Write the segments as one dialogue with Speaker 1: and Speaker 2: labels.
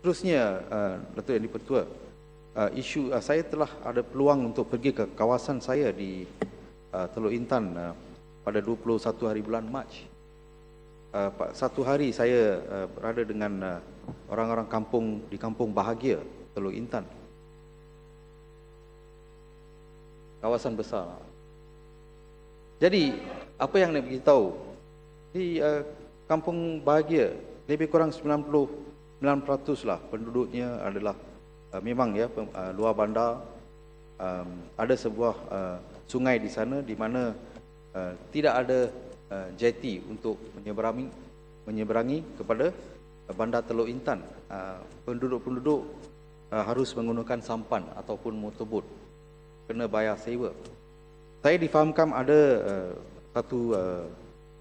Speaker 1: Seterusnya, Datuk Yang di-Pertua, saya telah ada peluang untuk pergi ke kawasan saya di Teluk Intan pada 21 hari bulan Mac. Satu hari saya berada dengan orang-orang kampung di Kampung Bahagia, Teluk Intan. Kawasan besar. Jadi, apa yang nak beritahu? Di Kampung Bahagia, lebih kurang 99% lah penduduknya adalah memang ya luar bandar. Ada sebuah sungai di sana di mana tidak ada jeti untuk menyeberangi kepada bandar Teluk Intan. Penduduk-penduduk harus menggunakan sampan ataupun motorbot, kena bayar sewa. Saya difahamkan ada satu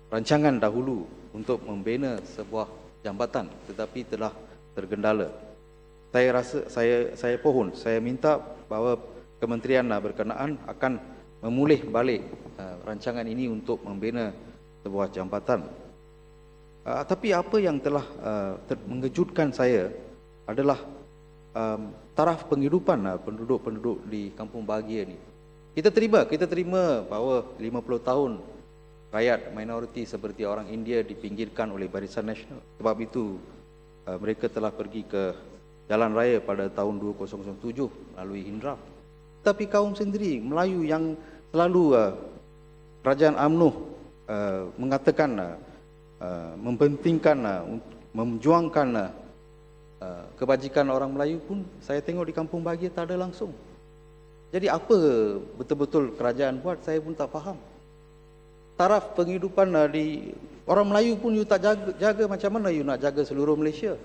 Speaker 1: rancangan dahulu untuk membina sebuah jambatan, tetapi telah tergendala. Saya rasa saya minta bahawa kementerian berkenaan akan memulih balik rancangan ini untuk membina sebuah jambatan. Tapi apa yang telah mengejutkan saya adalah taraf penghidupan penduduk-penduduk di Kampung Bahagia ni. Kita terima bahawa 50 tahun rakyat minoriti seperti orang India dipinggirkan oleh Barisan Nasional. Sebab itu mereka telah pergi ke jalan raya pada tahun 2007 melalui Hindraf. Tapi kaum sendiri Melayu yang selalu kerajaan UMNO mengatakan mempentingkan, memjuangkan kebajikan orang Melayu pun saya tengok di Kampung Bahagia tak ada langsung. Jadi apa betul-betul kerajaan buat, saya pun tak faham. Taraf penghidupan di orang Melayu pun you tak jaga, macam mana you nak jaga seluruh Malaysia?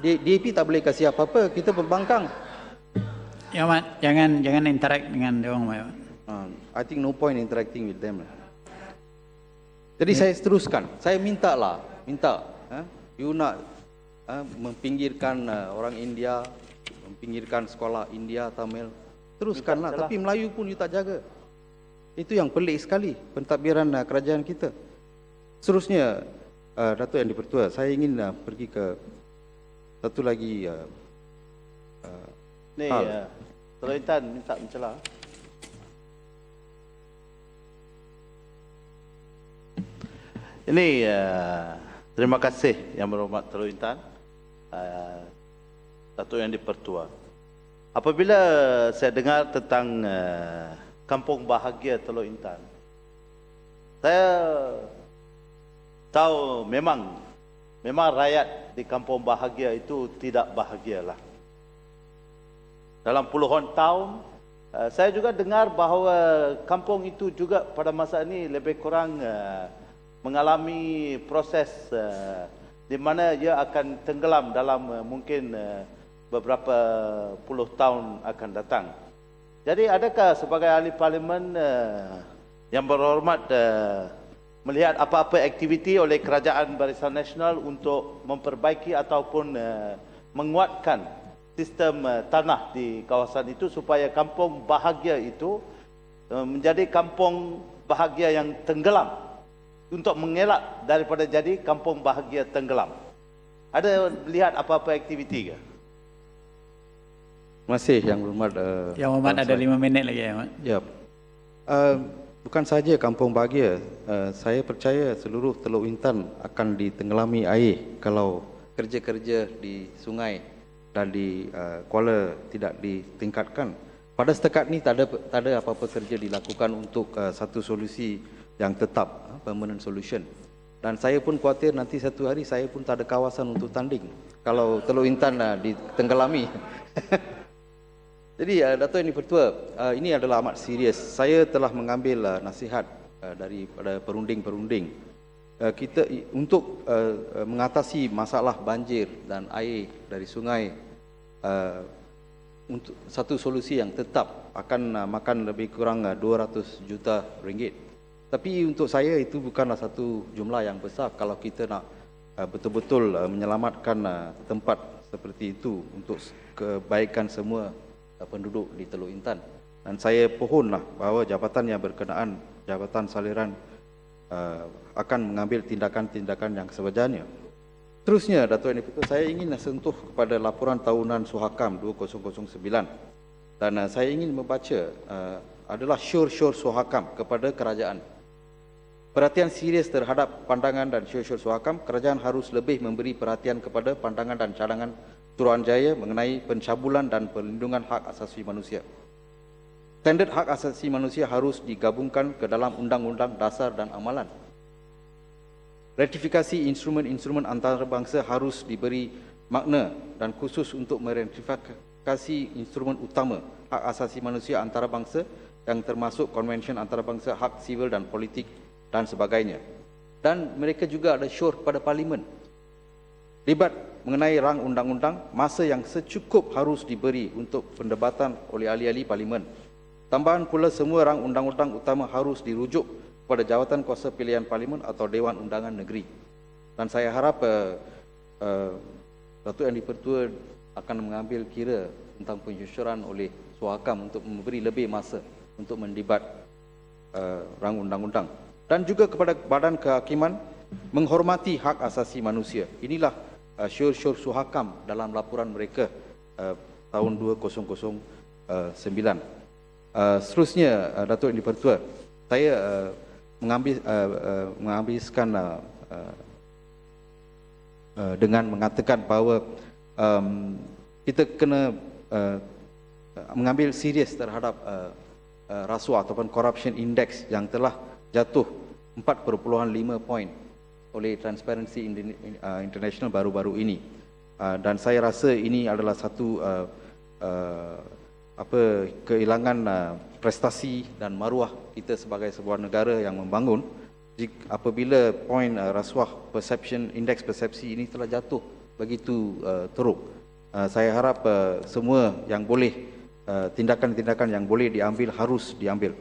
Speaker 1: DAP tak boleh kasih apa-apa, kita pembangkang.
Speaker 2: Ya Mat, jangan interact dengan dia orang.
Speaker 1: I think no point interacting with them. Jadi saya teruskan, saya minta you nak mempinggirkan orang India, mempinggirkan sekolah India, Tamil, teruskanlah. Tapi Melayu pun you tak jaga. Itu yang pelik sekali pentadbiran kerajaan kita. Seterusnya, Datuk Yang di-Pertua, saya ingin pergi ke satu lagi
Speaker 3: Teluk Intan minta mencela. Ini terima kasih Yang Berhormat Teluk Intan, Datuk Yang di-Pertua. Apabila saya dengar tentang Kampung Bahagia Teluk Intan, saya tahu memang rakyat di Kampung Bahagia itu tidak bahagialah. Dalam puluhan tahun, saya juga dengar bahawa kampung itu juga pada masa ini lebih kurang mengalami proses di mana ia akan tenggelam dalam mungkin beberapa puluh tahun akan datang. Jadi adakah sebagai ahli parlimen yang berhormat melihat apa-apa aktiviti oleh Kerajaan Barisan Nasional untuk memperbaiki ataupun menguatkan sistem tanah di kawasan itu supaya Kampung Bahagia itu menjadi kampung bahagia yang tenggelam, untuk mengelak daripada jadi Kampung Bahagia tenggelam? Ada lihat apa-apa aktiviti ke?
Speaker 1: Terima kasih Yang Berhormat.
Speaker 2: Yang Berhormat ada 5 minit lagi ya Mat.
Speaker 1: Ya. Bukan saja Kampung Bahagia, saya percaya seluruh Teluk Intan akan ditenggelami air kalau kerja-kerja di sungai dan di Kuala tidak ditingkatkan. Pada setakat ni tak ada apa-apa kerja dilakukan untuk satu solusi yang tetap, permanent solution. Dan saya pun khawatir nanti satu hari saya pun tak ada kawasan untuk tanding kalau Teluk Intan ditenggelami. Jadi Datuk Yang di-Pertua, ini adalah amat serius. Saya telah mengambil nasihat daripada perunding-perunding kita untuk mengatasi masalah banjir dan air dari sungai. Untuk satu solusi yang tetap akan makan lebih kurang 200 juta ringgit. Tapi untuk saya itu bukanlah satu jumlah yang besar kalau kita nak betul-betul menyelamatkan tempat seperti itu untuk kebaikan semua penduduk di Teluk Intan. Dan saya pohonlah bahawa jabatan yang berkenaan, Jabatan Saliran, akan mengambil tindakan-tindakan yang sewajarnya. Terusnya, Datuk Yang Dipertua, saya ingin sentuh kepada laporan tahunan Suhakam 2009 dan saya ingin membaca adalah syur-syur Suhakam kepada kerajaan. Perhatian serius terhadap pandangan dan syur-syur Suhakam, kerajaan harus lebih memberi perhatian kepada pandangan dan cadangan Suruhanjaya mengenai pencabulan dan perlindungan hak asasi manusia. Standard hak asasi manusia harus digabungkan ke dalam undang-undang dasar dan amalan. Ratifikasi instrumen-instrumen antarabangsa harus diberi makna dan khusus untuk meratifikasi instrumen utama hak asasi manusia antarabangsa yang termasuk Konvensyen Antarabangsa Hak Sivil dan Politik dan sebagainya. Dan mereka juga ada syur pada Parlimen. Debat mengenai rang undang-undang, masa yang secukup harus diberi untuk pendebatan oleh ahli-ahli Parlimen. Tambahan pula semua rang undang-undang utama harus dirujuk pada Jawatan Kuasa Pilihan Parlimen atau Dewan Undangan Negeri. Dan saya harap Datuk Yang Dipertua akan mengambil kira tentang penyusuran oleh Suhakam untuk memberi lebih masa untuk mendebat rang undang-undang. Dan juga kepada Badan Kehakiman menghormati hak asasi manusia. Inilah syur-syur Suhakam dalam laporan mereka tahun 2009. Seterusnya, Datuk Yang Dipertua, saya menghabiskan dengan mengatakan bahawa kita kena mengambil serius terhadap rasuah ataupun corruption index yang telah jatuh 4.5 poin oleh Transparency International baru-baru ini. Dan saya rasa ini adalah satu kehilangan prestasi dan maruah kita sebagai sebuah negara yang membangun apabila poin rasuah perception index persepsi ini telah jatuh begitu teruk. Saya harap semua yang boleh tindakan-tindakan yang boleh diambil harus diambil.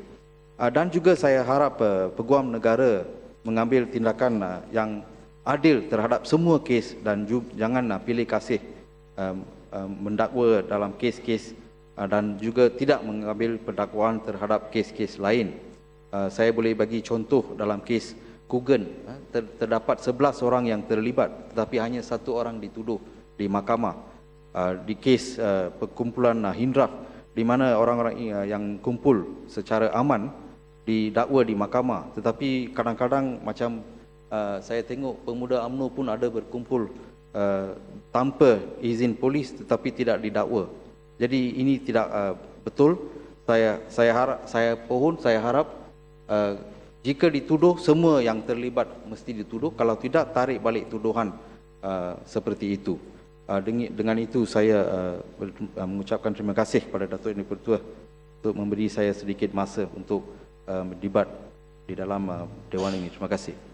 Speaker 1: Dan juga saya harap peguam negara mengambil tindakan yang adil terhadap semua kes dan jangan pilih kasih mendakwa dalam kes-kes dan juga tidak mengambil pendakwaan terhadap kes-kes lain. Saya boleh bagi contoh dalam kes Kugen, terdapat 11 orang yang terlibat tetapi hanya 1 orang dituduh di mahkamah. Di kes perkumpulan Hindraf, di mana orang-orang yang kumpul secara aman didakwa di mahkamah, tetapi kadang-kadang macam saya tengok pemuda UMNO pun ada berkumpul tanpa izin polis tetapi tidak didakwa. Jadi ini tidak betul. Saya harap jika dituduh, semua yang terlibat mesti dituduh. Kalau tidak, tarik balik tuduhan seperti itu. Dengan itu saya mengucapkan terima kasih kepada Datuk Yang Dipertua untuk memberi saya sedikit masa untuk berdebat di dalam Dewan ini. Terima kasih.